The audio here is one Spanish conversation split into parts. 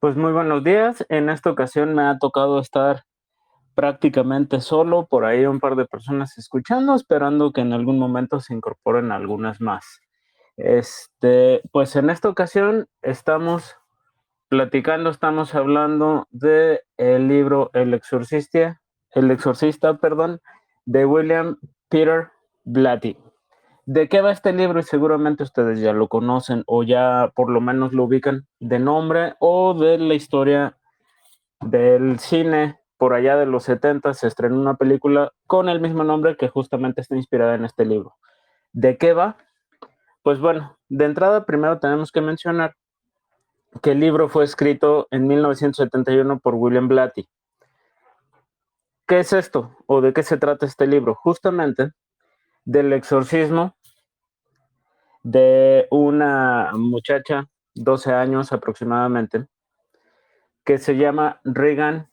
Pues muy buenos días. En esta ocasión me ha tocado estar prácticamente solo, por ahí un par de personas escuchando, esperando que en algún momento se incorporen algunas más. Pues en esta ocasión estamos platicando, estamos hablando de el libro El Exorcista, perdón, de William Peter Blatty. ¿De qué va este libro? Y seguramente ustedes ya lo conocen o ya por lo menos lo ubican de nombre o de la historia del cine. Por allá de los 70 se estrenó una película con el mismo nombre que justamente está inspirada en este libro. ¿De qué va? Pues bueno, de entrada primero tenemos que mencionar que el libro fue escrito en 1971 por William Blatty. ¿Qué es esto? ¿O de qué se trata este libro? Justamente del exorcismo de una muchacha, 12 años aproximadamente, que se llama Regan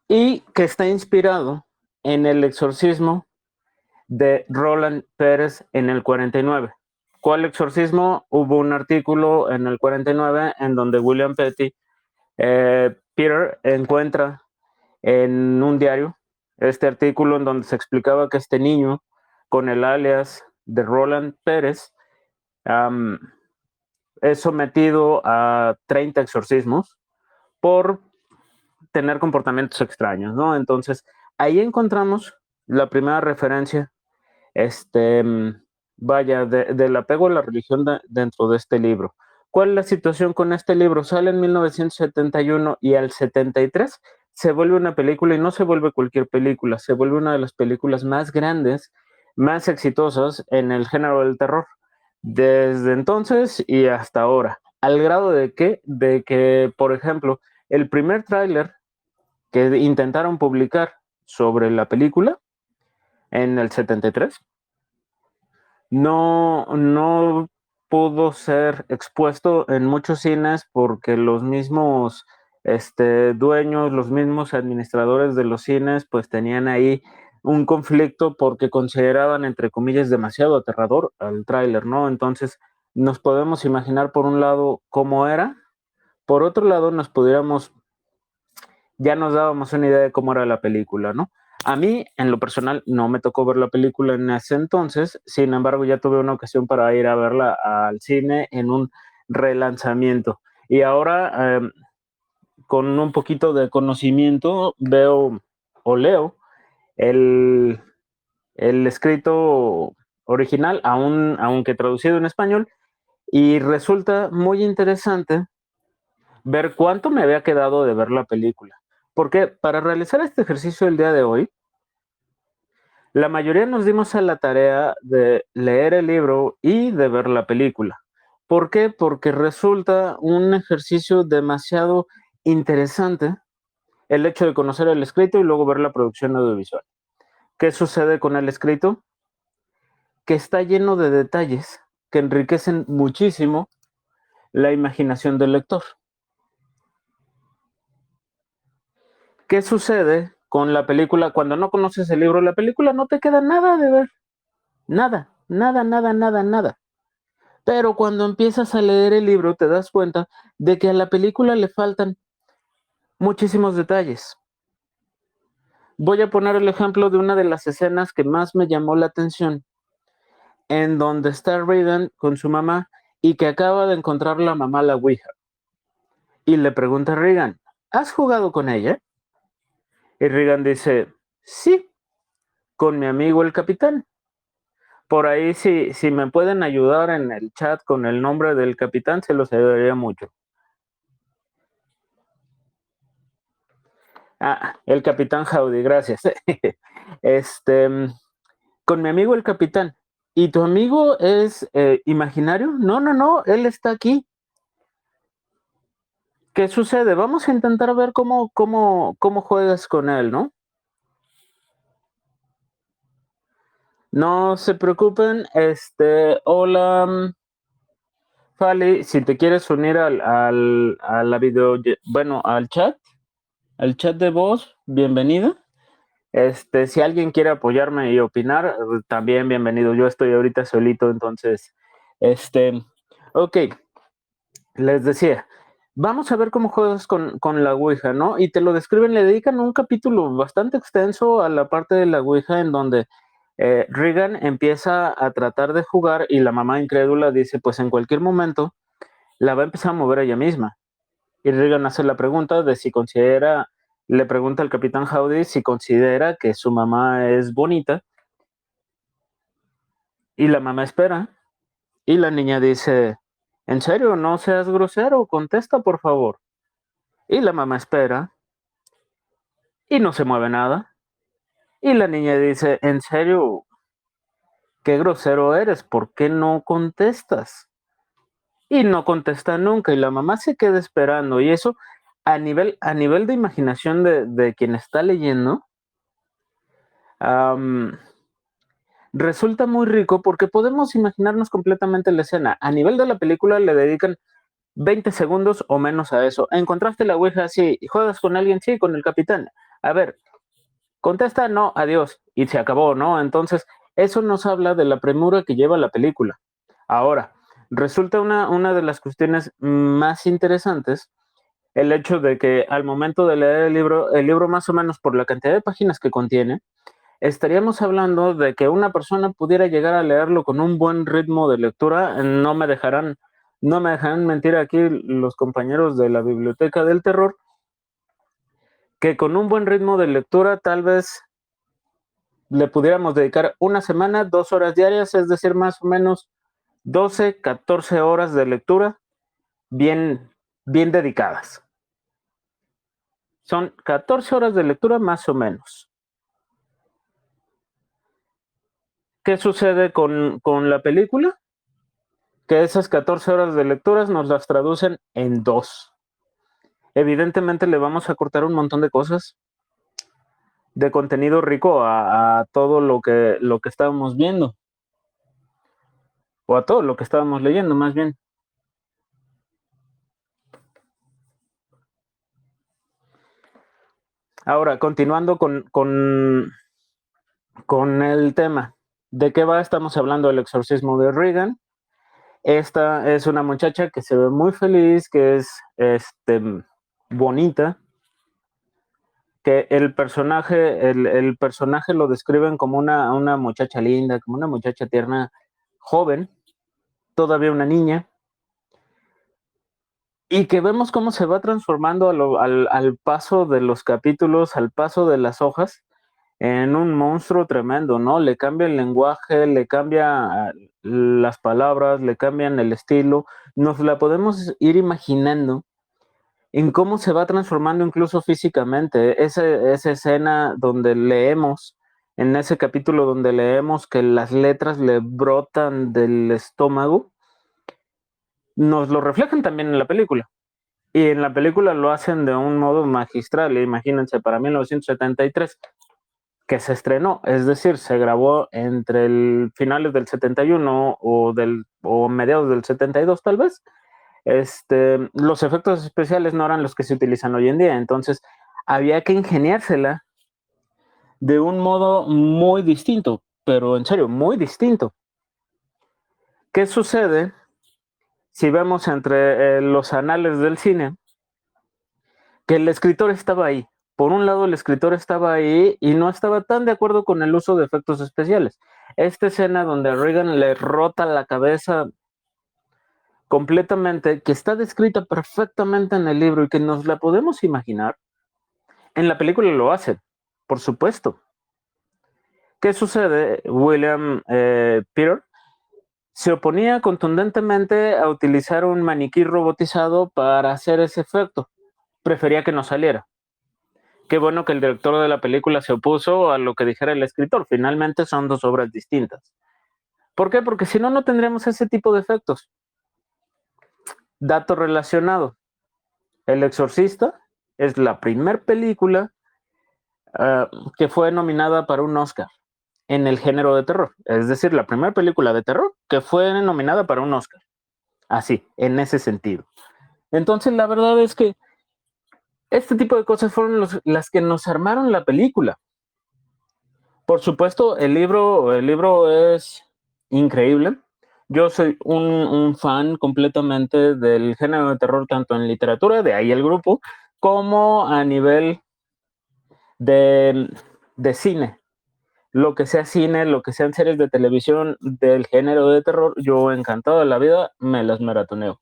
y que está inspirado en el exorcismo de Roland Pérez en el 49. ¿Cuál exorcismo? Hubo un artículo en el 49 en donde William Peter encuentra en un diario este artículo en donde se explicaba que este niño con el alias de Roland Pérez um, es sometido a 30 exorcismos por tener comportamientos extraños, ¿no? Entonces, ahí encontramos la primera referencia, este, del apego a la religión dentro de este libro. ¿Cuál es la situación con este libro? Sale en 1971 y al 73 se vuelve una película y no se vuelve cualquier película, se vuelve una de las películas más grandes, más exitosas en el género del terror. Desde entonces y hasta ahora, al grado de que, por ejemplo, el primer tráiler que intentaron publicar sobre la película en el 73 no pudo ser expuesto en muchos cines porque los mismos dueños, los mismos administradores de los cines, pues tenían ahí un conflicto porque consideraban, entre comillas, demasiado aterrador al tráiler, ¿no? Entonces, nos podemos imaginar por un lado cómo era, por otro lado ya nos dábamos una idea de cómo era la película, ¿no? A mí, en lo personal, no me tocó ver la película en ese entonces, sin embargo, ya tuve una ocasión para ir a verla al cine en un relanzamiento. Y ahora, con un poquito de conocimiento, veo o leo el, el escrito original, aunque traducido en español, y resulta muy interesante ver cuánto me había quedado de ver la película. Porque para realizar este ejercicio el día de hoy, la mayoría nos dimos a la tarea de leer el libro y de ver la película. ¿Por qué? Porque resulta un ejercicio demasiado interesante el hecho de conocer el escrito y luego ver la producción audiovisual. ¿Qué sucede con el escrito? Que está lleno de detalles que enriquecen muchísimo la imaginación del lector. ¿Qué sucede con la película cuando no conoces el libro? La película no te queda nada de ver. Nada, nada, nada, nada, nada. Pero cuando empiezas a leer el libro te das cuenta de que a la película le faltan muchísimos detalles. Voy a poner el ejemplo de una de las escenas que más me llamó la atención, en donde está Regan con su mamá y que acaba de encontrar la mamá la Ouija. Y le pregunta a Regan, ¿has jugado con ella? Y Regan dice, sí, con mi amigo el capitán. Por ahí, si me pueden ayudar en el chat con el nombre del capitán, se los ayudaría mucho. Ah, el capitán Howdy, gracias. Este, con mi amigo el capitán. ¿Y tu amigo es imaginario? No, no, no, él está aquí. ¿Qué sucede? Vamos a intentar ver cómo juegas con él, ¿no? No se preocupen, hola, Fali, si te quieres unir a la video, bueno, al chat de voz, bienvenida. Si alguien quiere apoyarme y opinar, también bienvenido. Yo estoy ahorita solito, entonces, este, Ok, les decía, vamos a ver cómo juegas con la Ouija, ¿no? Y te lo describen, le dedican un capítulo bastante extenso a la parte de la Ouija en donde Regan empieza a tratar de jugar y la mamá incrédula dice, pues en cualquier momento la va a empezar a mover ella misma. Y Regan hace la pregunta de si considera, le pregunta al capitán Howdy si considera que su mamá es bonita y la mamá espera y la niña dice, ¿en serio? No seas grosero, contesta por favor. Y la mamá espera y no se mueve nada. Y la niña dice, ¿en serio? Qué grosero eres, ¿por qué no contestas? Y no contesta nunca y la mamá se queda esperando y eso a nivel de imaginación de quien está leyendo, um, resulta muy rico porque podemos imaginarnos completamente la escena. A nivel de la película le dedican 20 segundos o menos a eso. ¿Encontraste la Ouija? Sí. ¿Juegas con alguien? Sí, con el capitán. A ver, contesta, no, adiós. Y se acabó, ¿no? Entonces, eso nos habla de la premura que lleva la película. Ahora, resulta una de las cuestiones más interesantes el hecho de que al momento de leer el libro más o menos por la cantidad de páginas que contiene, estaríamos hablando de que una persona pudiera llegar a leerlo con un buen ritmo de lectura. No me dejarán mentir aquí los compañeros de la Biblioteca del Terror, que con un buen ritmo de lectura tal vez le pudiéramos dedicar una semana, 2 horas diarias, es decir, más o menos 12, 14 horas de lectura bien, bien dedicadas. Son 14 horas de lectura más o menos. ¿Qué sucede con la película? Que esas 14 horas de lecturas nos las traducen en 2. Evidentemente le vamos a cortar un montón de cosas, de contenido rico a todo lo que estábamos viendo, o a todo lo que estábamos leyendo, más bien. Ahora, continuando con el tema. ¿De qué va? Estamos hablando del exorcismo de Regan. Esta es una muchacha que se ve muy feliz, que es bonita, que el personaje lo describen como una muchacha linda, como una muchacha tierna, joven, todavía una niña, y que vemos cómo se va transformando al paso de los capítulos, al paso de las hojas, en un monstruo tremendo, ¿no? Le cambia el lenguaje, le cambia las palabras, le cambian el estilo, nos la podemos ir imaginando en cómo se va transformando incluso físicamente. Esa escena donde leemos, en ese capítulo donde leemos que las letras le brotan del estómago, nos lo reflejan también en la película. Y en la película lo hacen de un modo magistral. Imagínense, para 1973, que se estrenó, es decir, se grabó entre el finales del 71 o mediados del 72 tal vez. Los efectos especiales no eran los que se utilizan hoy en día, entonces había que ingeniársela de un modo muy distinto, pero en serio, muy distinto. ¿Qué sucede si vemos entre los anales del cine que el escritor estaba ahí? Por un lado, el escritor estaba ahí y no estaba tan de acuerdo con el uso de efectos especiales. Esta escena donde a Regan le rota la cabeza completamente, que está descrita perfectamente en el libro y que nos la podemos imaginar, en la película lo hacen, por supuesto. ¿Qué sucede? William Peter se oponía contundentemente a utilizar un maniquí robotizado para hacer ese efecto. Prefería que no saliera. Qué bueno que el director de la película se opuso a lo que dijera el escritor. Finalmente son dos obras distintas. ¿Por qué? Porque si no, no tendríamos ese tipo de efectos. Dato relacionado. El Exorcista es la primer película que fue nominada para un Oscar en el género de terror. Es decir, la primera película de terror que fue nominada para un Oscar. Así, en ese sentido. Entonces, la verdad es que este tipo de cosas fueron las que nos armaron la película. Por supuesto, el libro es increíble. Yo soy un fan completamente del género de terror, tanto en literatura, de ahí el grupo, como a nivel de, de cine. Lo que sea cine, lo que sean series de televisión del género de terror, yo encantado de la vida me las maratoneo.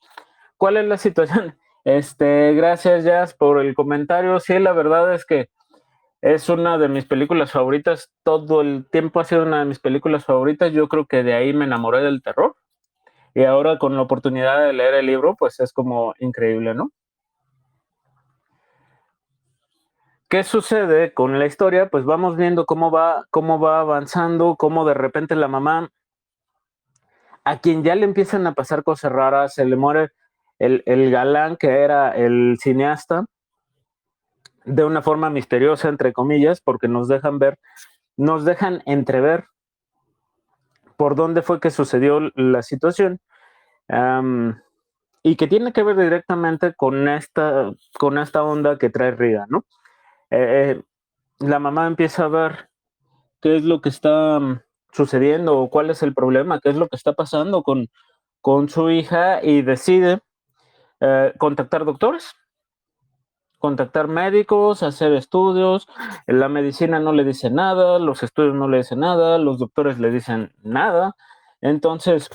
¿Cuál es la situación? Gracias Jazz por el comentario. Sí, la verdad es que es una de mis películas favoritas. Todo el tiempo ha sido una de mis películas favoritas. Yo creo que de ahí me enamoré del terror. Y ahora con la oportunidad de leer el libro, pues es como increíble, ¿no? ¿Qué sucede con la historia? Pues vamos viendo cómo va avanzando, cómo de repente la mamá, a quien ya le empiezan a pasar cosas raras, se le muere el galán que era el cineasta, de una forma misteriosa, entre comillas, porque nos dejan entrever por dónde fue que sucedió la situación, y que tiene que ver directamente con esta onda que trae Riga, ¿no? Eh, la mamá empieza a ver qué es lo que está sucediendo o cuál es el problema, qué es lo que está pasando con su hija y decide contactar doctores, contactar médicos, hacer estudios. La medicina no le dice nada, los estudios no le dicen nada, los doctores le dicen nada. Entonces,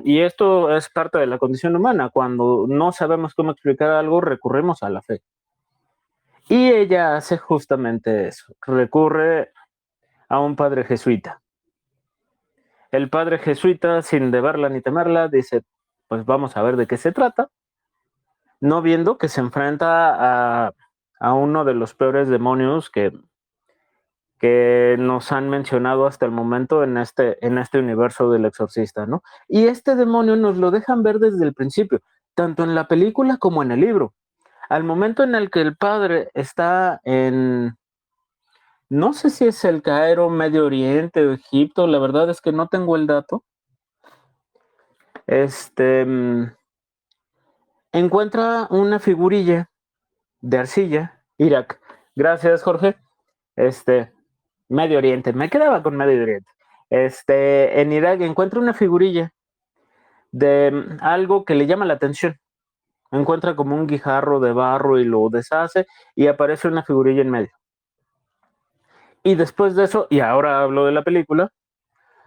y esto es parte de la condición humana, cuando no sabemos cómo explicar algo, recurrimos a la fe. Y ella hace justamente eso, recurre a un padre jesuita. El padre jesuita, sin deberla ni temerla, dice, pues vamos a ver de qué se trata, no viendo que se enfrenta a uno de los peores demonios que nos han mencionado hasta el momento en este universo del exorcista, ¿no? Y este demonio nos lo dejan ver desde el principio, tanto en la película como en el libro. Al momento en el que el padre está no sé si es el Cairo, Medio Oriente o Egipto, la verdad es que no tengo el dato. Este encuentra una figurilla de arcilla, Irak. Gracias, Jorge. Este, Medio Oriente, me quedaba con Medio Oriente. En Irak encuentra una figurilla de algo que le llama la atención. Encuentra como un guijarro de barro y lo deshace y aparece una figurilla en medio. Y después de eso, y ahora hablo de la película,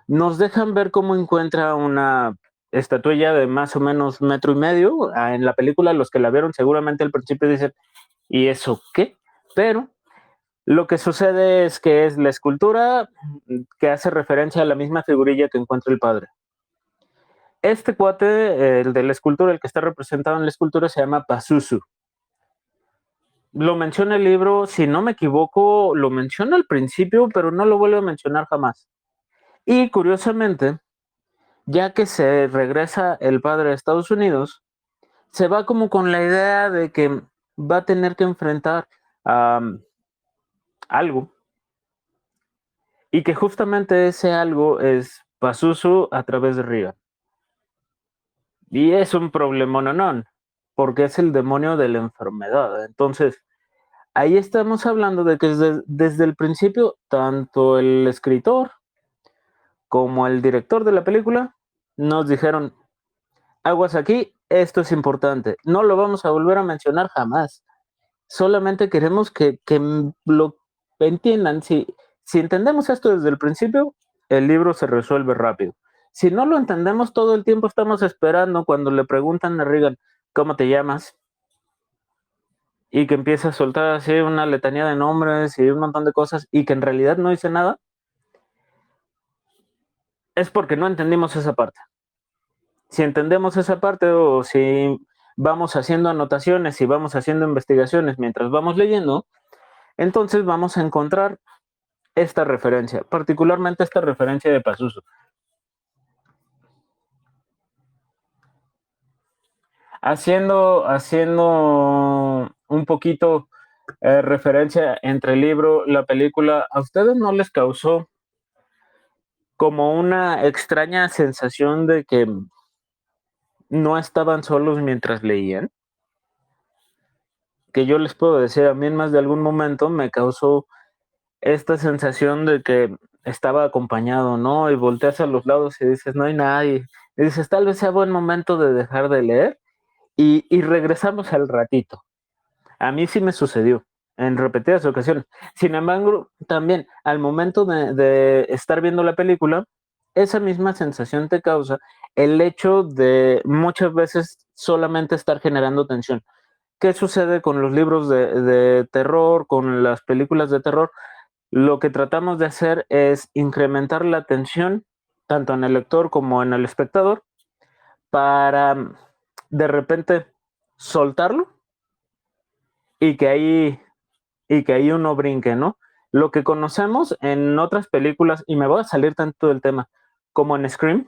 nos dejan ver cómo encuentra una estatuilla de más o menos 1.5 metros. En la película, los que la vieron seguramente al principio dicen, ¿y eso qué? Pero lo que sucede es que es la escultura que hace referencia a la misma figurilla que encuentra el padre. Este cuate, el de la escultura, el que está representado en la escultura, se llama Pazuzu. Lo menciona el libro, si no me equivoco, lo menciona al principio, pero no lo vuelve a mencionar jamás. Y curiosamente, ya que se regresa el padre a Estados Unidos, se va como con la idea de que va a tener que enfrentar algo, y que justamente ese algo es Pazuzu a través de Riga. Y es un problema no, porque es el demonio de la enfermedad. Entonces, ahí estamos hablando de que desde el principio, tanto el escritor como el director de la película nos dijeron, aguas aquí, esto es importante, no lo vamos a volver a mencionar jamás. Solamente queremos que lo entiendan. Si entendemos esto desde el principio, el libro se resuelve rápido. Si no lo entendemos, todo el tiempo estamos esperando cuando le preguntan a Regan, ¿cómo te llamas? Y que empieza a soltar así una letanía de nombres y un montón de cosas y que en realidad no dice nada, es porque no entendimos esa parte. Si entendemos esa parte o si vamos haciendo anotaciones y vamos haciendo investigaciones mientras vamos leyendo, entonces vamos a encontrar esta referencia, particularmente esta referencia de Pazuzu. Haciendo un poquito referencia entre el libro, la película, ¿a ustedes no les causó como una extraña sensación de que no estaban solos mientras leían? Que yo les puedo decir, a mí en más de algún momento me causó esta sensación de que estaba acompañado, ¿no? Y volteas a los lados y dices, no hay nadie. Y dices, tal vez sea buen momento de dejar de leer y regresamos al ratito. A mí sí me sucedió en repetidas ocasiones. Sin embargo, también al momento de estar viendo la película, esa misma sensación te causa el hecho de muchas veces solamente estar generando tensión. ¿Qué sucede con los libros de terror, con las películas de terror? Lo que tratamos de hacer es incrementar la tensión tanto en el lector como en el espectador para de repente soltarlo y que ahí uno brinque, ¿no? Lo que conocemos en otras películas, y me voy a salir tanto del tema, como en Scream,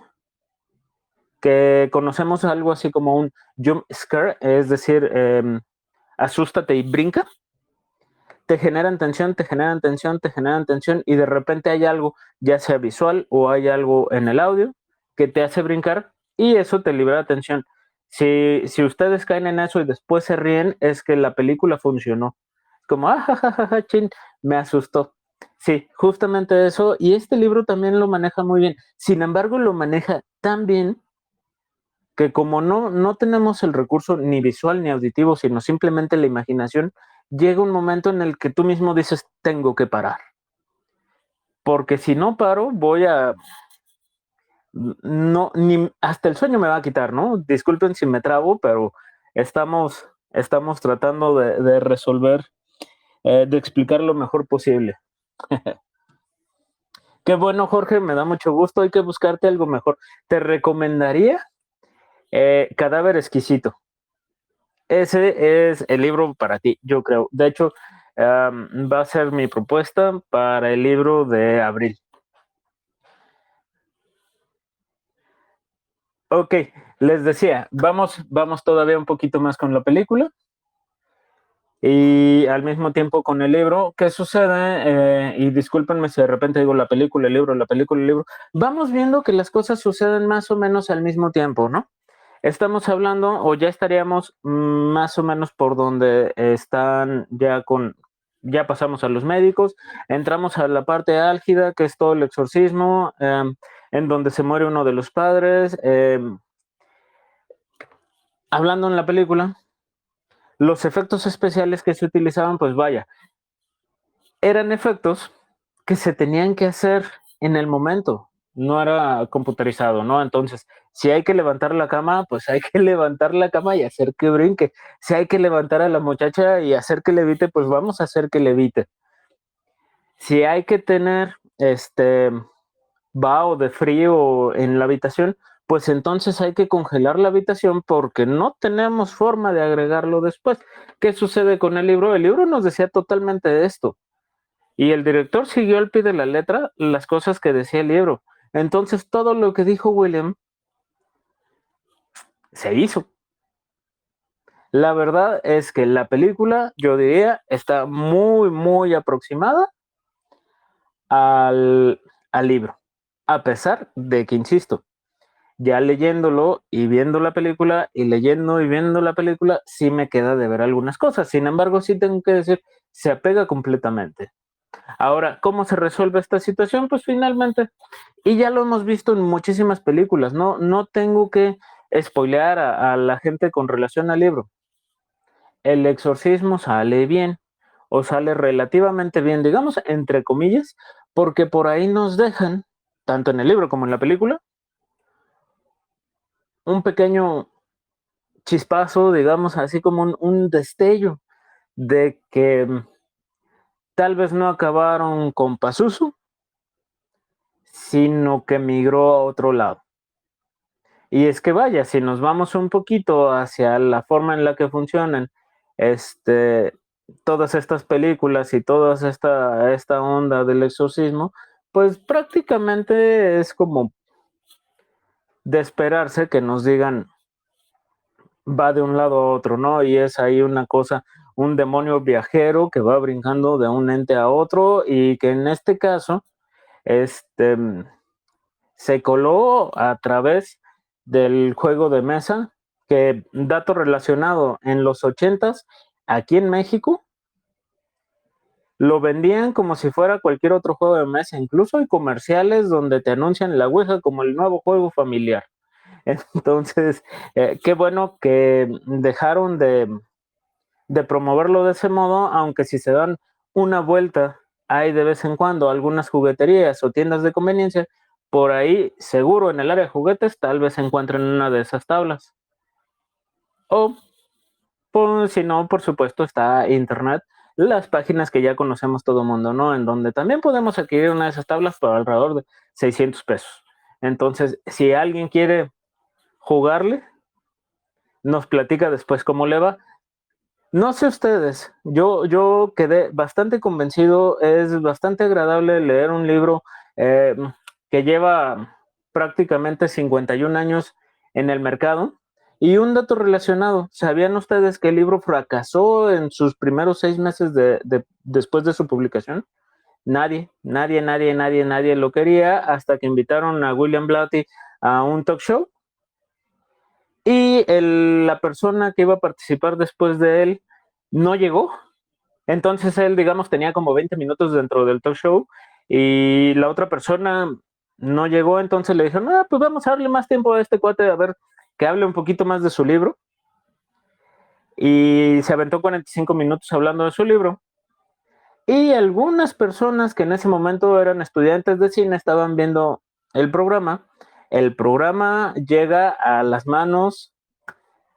que conocemos algo así como un jump scare, es decir, asústate y brinca, te generan tensión, te generan tensión, te generan tensión, y de repente hay algo, ya sea visual o hay algo en el audio, que te hace brincar, y eso te libera tensión. Si ustedes caen en eso y después se ríen, es que la película funcionó. Como, ah, jajaja, chin, me asustó. Sí, justamente eso, y este libro también lo maneja muy bien. Sin embargo, lo maneja tan bien que como no tenemos el recurso ni visual ni auditivo, sino simplemente la imaginación, llega un momento en el que tú mismo dices, tengo que parar. Porque si no paro, voy a... No, ni hasta el sueño me va a quitar, ¿no? Disculpen si me trabo, pero estamos tratando de resolver, de explicar lo mejor posible. Qué bueno, Jorge, me da mucho gusto. Hay que buscarte algo mejor. Te recomendaría Cadáver Exquisito. Ese es el libro para ti, yo creo. De hecho, va a ser mi propuesta para el libro de abril. Ok, les decía, vamos todavía un poquito más con la película y al mismo tiempo con el libro. ¿Qué sucede? Y discúlpenme si de repente digo la película, el libro, la película, el libro. Vamos viendo que las cosas suceden más o menos al mismo tiempo, ¿no? Estamos hablando o ya estaríamos más o menos por donde están ya pasamos a los médicos, entramos a la parte álgida que es todo el exorcismo, en donde se muere uno de los padres. Hablando en la película, los efectos especiales que se utilizaban, pues vaya, eran efectos que se tenían que hacer en el momento, no era computarizado, ¿no? Entonces, si hay que levantar la cama, pues hay que levantar la cama y hacer que brinque. Si hay que levantar a la muchacha y hacer que levite, pues vamos a hacer que levite. Si hay que tener vaho de frío en la habitación, pues entonces hay que congelar la habitación porque no tenemos forma de agregarlo después. ¿Qué sucede con el libro? El libro nos decía totalmente esto. Y el director siguió al pie de la letra las cosas que decía el libro. Entonces todo lo que dijo William se hizo. La verdad es que la película, yo diría, está muy, muy aproximada al, al libro. A pesar de que, insisto, ya leyéndolo y viendo la película y leyendo y viendo la película, sí me queda de ver algunas cosas. Sin embargo, sí tengo que decir, se apega completamente. Ahora, ¿cómo se resuelve esta situación? Pues finalmente, y ya lo hemos visto en muchísimas películas, no tengo que spoilear a la gente con relación al libro. El exorcismo sale bien, o sale relativamente bien, digamos, entre comillas, porque por ahí nos dejan, tanto en el libro como en la película, un pequeño chispazo, digamos, así como un destello de que tal vez no acabaron con Pazuzu, sino que migró a otro lado. Y es que vaya, si nos vamos un poquito hacia la forma en la que funcionan este, todas estas películas y toda esta onda del exorcismo, pues prácticamente es como de esperarse que nos digan va de un lado a otro, ¿no? Y es ahí una cosa, un demonio viajero que va brincando de un ente a otro y que en este caso, este, se coló a través del juego de mesa, que dato relacionado, en los 80s, aquí en México, Lo vendían como si fuera cualquier otro juego de mesa. Incluso hay comerciales donde te anuncian la Ouija como el nuevo juego familiar. Entonces, qué bueno que dejaron de promoverlo de ese modo, aunque si se dan una vuelta, hay de vez en cuando algunas jugueterías o tiendas de conveniencia, por ahí seguro en el área de juguetes tal vez se encuentren una de esas tablas. O pues, si no, por supuesto, está internet, las páginas que ya conocemos todo el mundo, ¿no? En donde también podemos adquirir una de esas tablas por alrededor de 600 pesos. Entonces, si alguien quiere jugarle, nos platica después cómo le va. No sé ustedes, yo quedé bastante convencido, es bastante agradable leer un libro eh, que lleva prácticamente 51 años en el mercado. Y un dato relacionado, ¿sabían ustedes que el libro fracasó en sus primeros 6 meses después de su publicación? Nadie lo quería hasta que invitaron a William Blatty a un talk show y la persona que iba a participar después de él no llegó. Entonces él, digamos, tenía como 20 minutos dentro del talk show y la otra persona no llegó, entonces le dijeron, pues vamos a darle más tiempo a este cuate a ver que hable un poquito más de su libro. Y se aventó 45 minutos hablando de su libro. Y algunas personas que en ese momento eran estudiantes de cine estaban viendo el programa. El programa llega a las manos,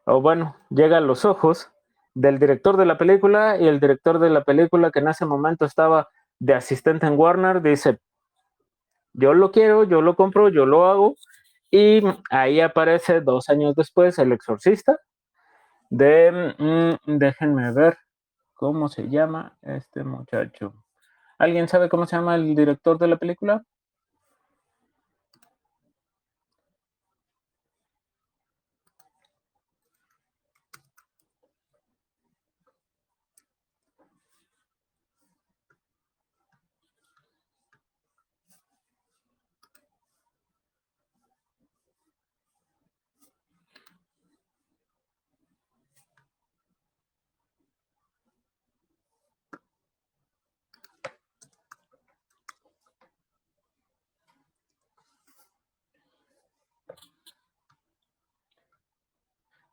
o bueno, llega a los ojos del director de la película, y el director de la película, que en ese momento estaba de asistente en Warner, dice, yo lo quiero, yo lo compro, yo lo hago. Y ahí aparece 2 años después El Exorcista déjenme ver cómo se llama este muchacho. ¿Alguien sabe cómo se llama el director de la película?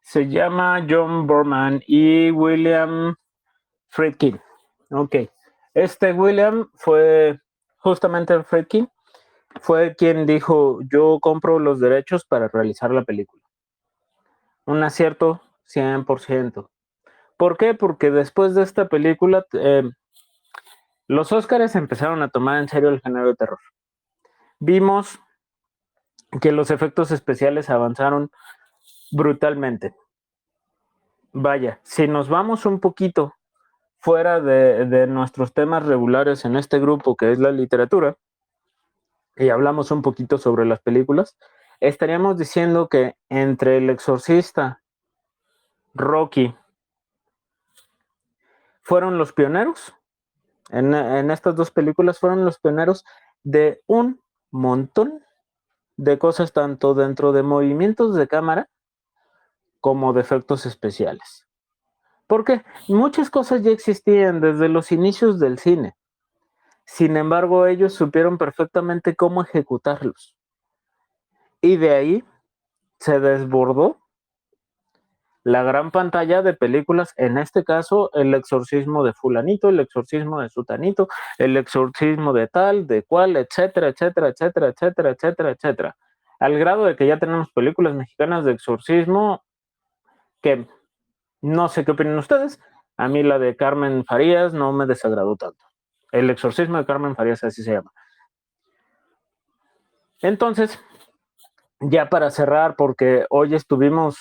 Se llama John Borman y William Friedkin. Ok. Este William fue justamente Friedkin, fue quien dijo, yo compro los derechos para realizar la película. Un acierto 100%. ¿Por qué? Porque después de esta película, los Óscares empezaron a tomar en serio el género de terror. Vimos que los efectos especiales avanzaron brutalmente. Vaya, si nos vamos un poquito fuera de nuestros temas regulares en este grupo que es la literatura y hablamos un poquito sobre las películas, estaríamos diciendo que entre El Exorcista, Rocky, fueron los pioneros, en estas dos películas fueron los pioneros de un montón de cosas, tanto dentro de movimientos de cámara como de efectos especiales. Porque muchas cosas ya existían desde los inicios del cine. Sin embargo, ellos supieron perfectamente cómo ejecutarlos. Y de ahí se desbordó la gran pantalla de películas, en este caso, el exorcismo de fulanito, el exorcismo de sutanito, el exorcismo de tal, de cual, etcétera, etcétera, etcétera, etcétera, etcétera, etcétera. Al grado de que ya tenemos películas mexicanas de exorcismo que no sé qué opinan ustedes. A mí la de Carmen Farías no me desagradó tanto. El exorcismo de Carmen Farías, así se llama. Entonces, ya para cerrar, porque hoy estuvimos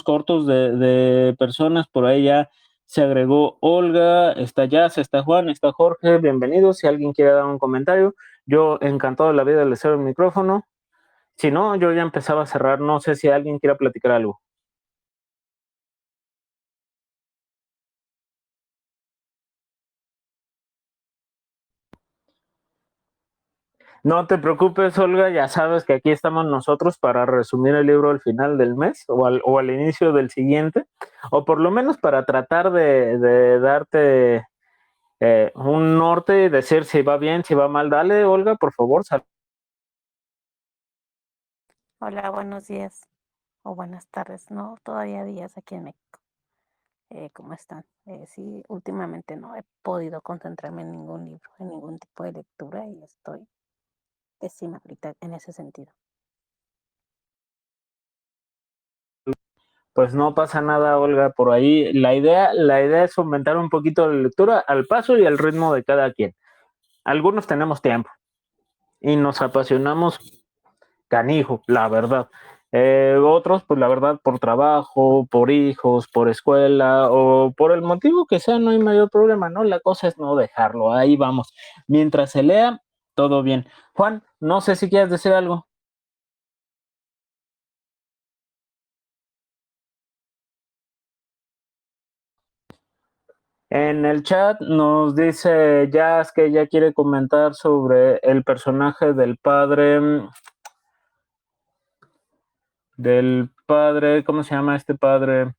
cortos de personas, por ahí ya se agregó Olga, está Jazz, está Juan, está Jorge, bienvenidos. Si alguien quiere dar un comentario, yo encantado de la vida les cedo el micrófono. Si no, yo ya empezaba a cerrar, no sé si alguien quiera platicar algo. No te preocupes, Olga, ya sabes que aquí estamos nosotros para resumir el libro al final del mes o al inicio del siguiente, o por lo menos para tratar de darte un norte y decir si va bien, si va mal. Dale, Olga, por favor. Hola, buenos días o buenas tardes, ¿no? Todavía días aquí en México. ¿Cómo están? Sí, últimamente no he podido concentrarme en ningún libro, en ningún tipo de lectura y estoy pésima ahorita en ese sentido. Pues no pasa nada, Olga, por ahí. La idea es aumentar un poquito la lectura al paso y al ritmo de cada quien. Algunos tenemos tiempo y nos apasionamos canijo, la verdad. Otros, pues la verdad, por trabajo, por hijos, por escuela o por el motivo que sea, no hay mayor problema, ¿no? La cosa es no dejarlo, ahí vamos. Mientras se lea, todo bien. Juan, no sé si quieres decir algo. En el chat nos dice Jazz que ella quiere comentar sobre el personaje del padre, ¿cómo se llama este padre?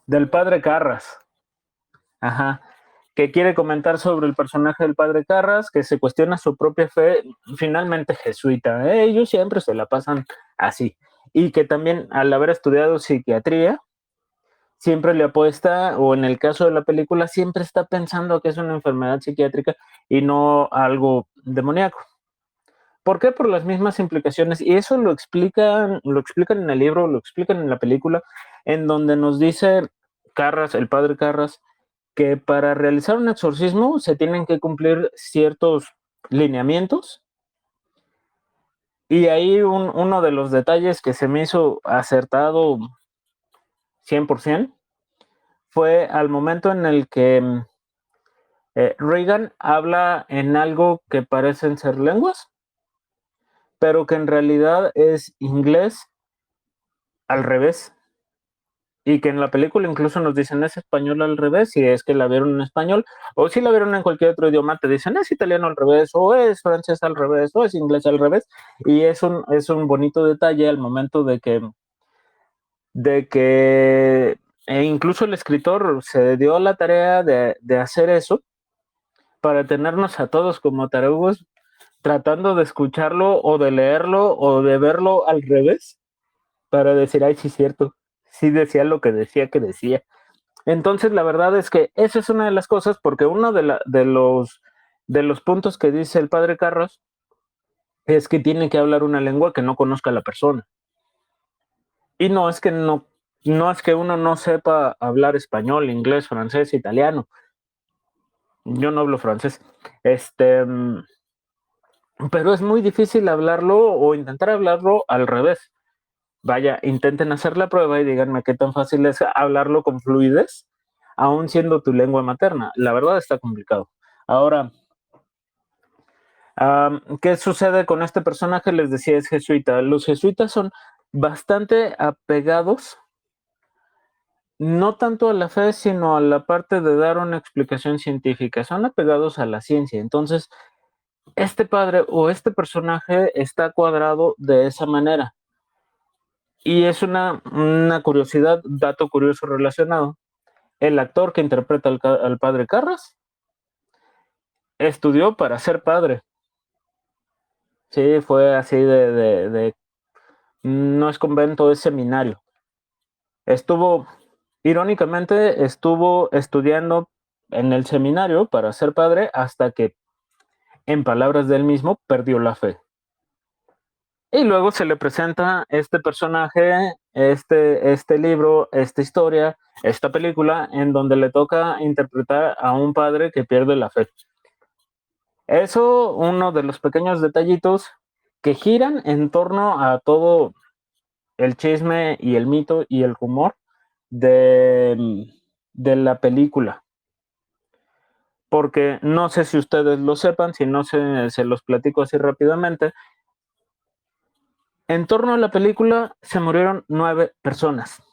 Del padre Carras. Ajá. Que quiere comentar sobre el personaje del padre Carras, que se cuestiona su propia fe, finalmente jesuita. Ellos siempre se la pasan así. Y que también, al haber estudiado psiquiatría, siempre le apuesta, o en el caso de la película, siempre está pensando que es una enfermedad psiquiátrica y no algo demoníaco. ¿Por qué? Por las mismas implicaciones. Y eso lo explican en el libro, lo explican en la película, en donde nos dice Carras, el padre Carras, que para realizar un exorcismo se tienen que cumplir ciertos lineamientos. Y ahí uno de los detalles que se me hizo acertado 100% fue al momento en el que Reagan habla en algo que parecen ser lenguas, pero que en realidad es inglés al revés. Y que en la película incluso nos dicen es español al revés, si es que la vieron en español, o si la vieron en cualquier otro idioma, te dicen es italiano al revés, o es francés al revés, o es inglés al revés, y es un bonito detalle al momento de que incluso el escritor se dio la tarea de hacer eso para tenernos a todos como tarugos tratando de escucharlo o de leerlo o de verlo al revés para decir, ay, sí es cierto, sí decía lo que decía que decía. Entonces, la verdad es que esa es una de las cosas, porque uno de los puntos que dice el padre Carros es que tiene que hablar una lengua que no conozca la persona. Y no es que uno no sepa hablar español, inglés, francés, italiano. Yo no hablo francés. Pero es muy difícil hablarlo o intentar hablarlo al revés. Vaya, intenten hacer la prueba y díganme qué tan fácil es hablarlo con fluidez, aún siendo tu lengua materna. La verdad está complicado. Ahora, ¿qué sucede con este personaje? Les decía, es jesuita. Los jesuitas son bastante apegados, no tanto a la fe, sino a la parte de dar una explicación científica. Son apegados a la ciencia. Entonces, este padre o este personaje está cuadrado de esa manera. Y es una curiosidad, dato curioso relacionado. El actor que interpreta al padre Carras estudió para ser padre. Sí, fue así no es convento, es seminario. Irónicamente, estuvo estudiando en el seminario para ser padre hasta que, en palabras del mismo, perdió la fe. Y luego se le presenta este personaje, este libro, esta historia, esta película, en donde le toca interpretar a un padre que pierde la fe. Eso, uno de los pequeños detallitos que giran en torno a todo el chisme y el mito y el rumor de la película. Porque no sé si ustedes lo sepan, si no se los platico así rápidamente. En torno a la película se murieron 9 personas,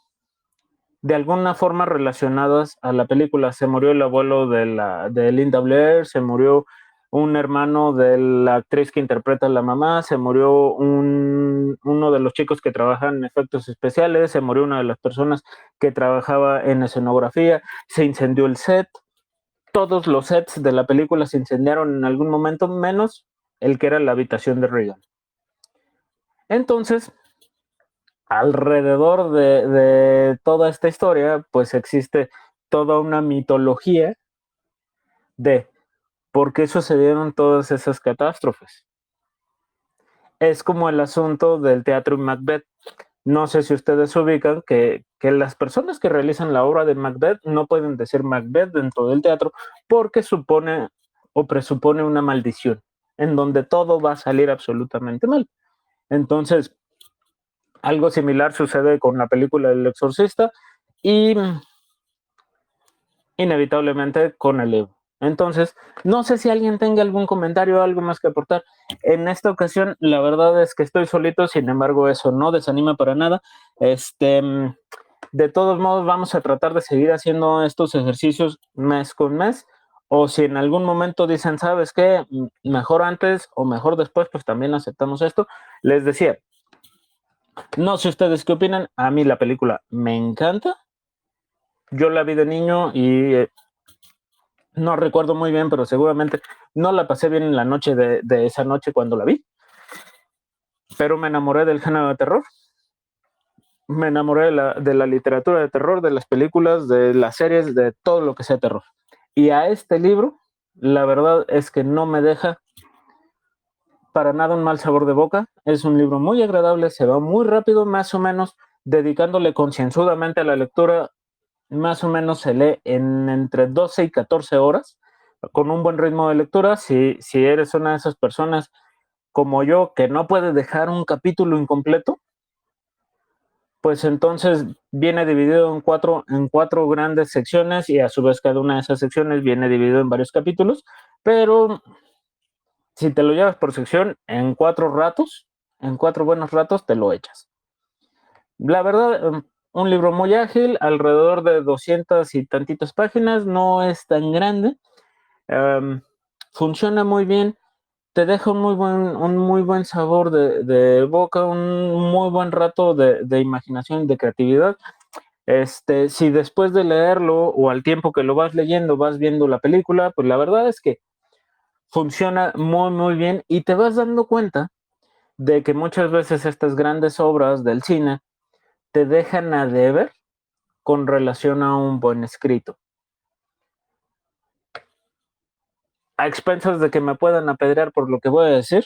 de alguna forma relacionadas a la película. Se murió el abuelo de Linda Blair, se murió un hermano de la actriz que interpreta a la mamá, se murió uno de los chicos que trabajan en efectos especiales, se murió una de las personas que trabajaba en escenografía, se incendió el set, todos los sets de la película se incendiaron en algún momento, menos el que era la habitación de Regan. Entonces, alrededor de toda esta historia, pues existe toda una mitología de por qué sucedieron todas esas catástrofes. Es como el asunto del teatro Macbeth. No sé si ustedes ubican que las personas que realizan la obra de Macbeth no pueden decir Macbeth dentro del teatro porque supone o presupone una maldición en donde todo va a salir absolutamente mal. Entonces, algo similar sucede con la película El Exorcista y inevitablemente con el libro. Entonces, no sé si alguien tenga algún comentario o algo más que aportar. En esta ocasión, la verdad es que estoy solito, sin embargo, eso no desanima para nada. De todos modos, vamos a tratar de seguir haciendo estos ejercicios mes con mes. O si en algún momento dicen, ¿sabes qué? Mejor antes o mejor después, pues también aceptamos esto. Les decía, no sé ustedes qué opinan. A mí la película me encanta. Yo la vi de niño y no recuerdo muy bien, pero seguramente no la pasé bien en la noche de esa noche cuando la vi. Pero me enamoré del género de terror. Me enamoré de la literatura de terror, de las películas, de las series, de todo lo que sea terror. Y a este libro, la verdad es que no me deja para nada un mal sabor de boca. Es un libro muy agradable, se va muy rápido, más o menos dedicándole concienzudamente a la lectura, más o menos se lee en entre 12 y 14 horas, con un buen ritmo de lectura. Si eres una de esas personas como yo que no puede dejar un capítulo incompleto, pues entonces viene dividido en cuatro grandes secciones y a su vez cada una de esas secciones viene dividido en varios capítulos, pero si te lo llevas por sección, en 4 buenos ratos te lo echas. La verdad, un libro muy ágil, alrededor de 200 y tantitas páginas, no es tan grande, um, funciona muy bien, te deja un muy buen sabor de boca, un muy buen rato de imaginación y de creatividad. Si después de leerlo o al tiempo que lo vas leyendo vas viendo la película, pues la verdad es que funciona muy, muy bien y te vas dando cuenta de que muchas veces estas grandes obras del cine te dejan a deber con relación a un buen escrito. A expensas de que me puedan apedrear por lo que voy a decir,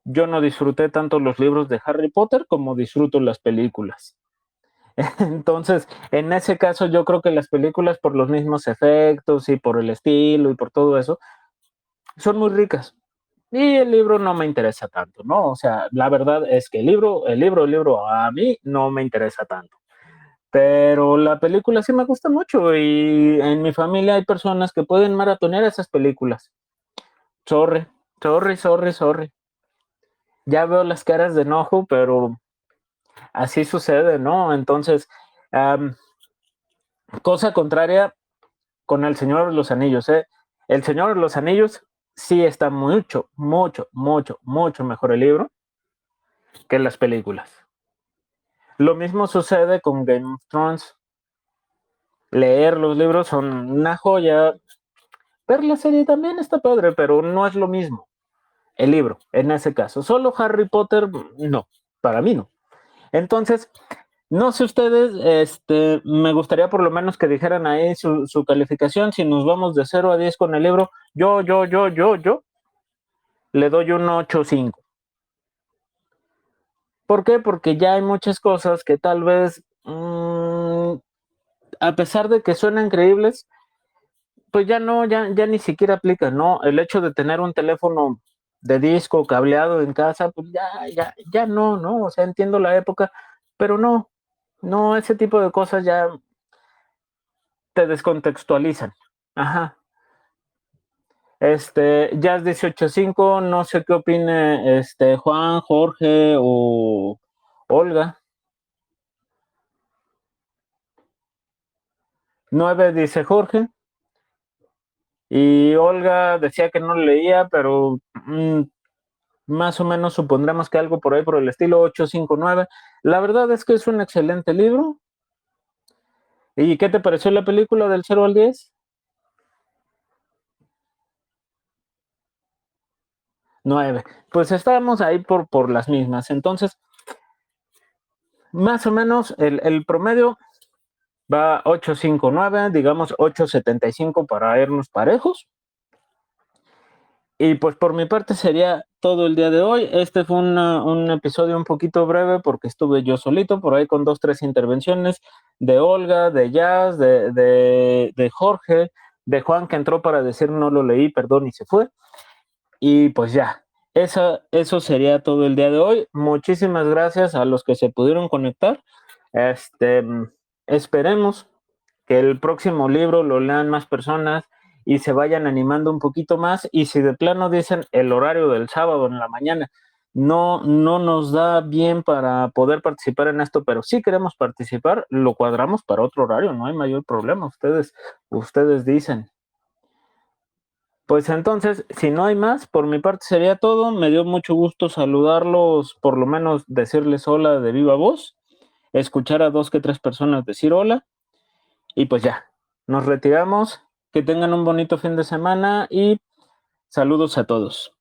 yo no disfruté tanto los libros de Harry Potter como disfruto las películas. Entonces, en ese caso, yo creo que las películas, por los mismos efectos y por el estilo y por todo eso, son muy ricas. Y el libro no me interesa tanto, ¿no? O sea, la verdad es que el libro a mí no me interesa tanto. Pero la película sí me gusta mucho y en mi familia hay personas que pueden maratonear esas películas. Sorry, sorry. Ya veo las caras de enojo, pero así sucede, ¿no? Entonces, um, cosa contraria con El Señor de los Anillos, ¿eh? El Señor de los Anillos sí está mucho mejor el libro que las películas. Lo mismo sucede con Game of Thrones. Leer los libros son una joya. Ver la serie también está padre, pero no es lo mismo. El libro, en ese caso. Solo Harry Potter, no. Para mí no. Entonces, no sé ustedes, me gustaría por lo menos que dijeran ahí su calificación. Si nos vamos de 0 a 10 con el libro, yo le doy un 8.5. ¿Por qué? Porque ya hay muchas cosas que tal vez, a pesar de que suenan creíbles, pues ya no, ya ni siquiera aplica, ¿no? El hecho de tener un teléfono de disco cableado en casa, pues ya no, ¿no? O sea, entiendo la época, pero no, ese tipo de cosas ya te descontextualizan. Ajá. Jazz 18.5, no sé qué opine Juan, Jorge o Olga. 9 dice Jorge. Y Olga decía que no lo leía, pero más o menos supondremos que algo por ahí por el estilo 859. La verdad es que es un excelente libro. ¿Y qué te pareció la película del 0 al 10? 9. Pues estábamos ahí por las mismas. Entonces, más o menos el promedio va 859, digamos 875 para irnos parejos. Y pues por mi parte sería todo el día de hoy. Este fue un episodio un poquito breve porque estuve yo solito, por ahí con 2, 3 intervenciones de Olga, de Jazz, de Jorge, de Juan que entró para decir no lo leí, perdón, y se fue. Y pues ya, eso sería todo el día de hoy. Muchísimas gracias a los que se pudieron conectar. Este, esperemos que el próximo libro lo lean más personas y se vayan animando un poquito más. Y si de plano dicen el horario del sábado en la mañana no nos da bien para poder participar en esto, pero sí queremos participar, lo cuadramos para otro horario, no hay mayor problema. Ustedes dicen. Pues entonces, si no hay más, por mi parte sería todo. Me dio mucho gusto saludarlos, por lo menos decirles hola de viva voz, escuchar a 2 que 3 personas decir hola, y pues ya, nos retiramos. Que tengan un bonito fin de semana y saludos a todos.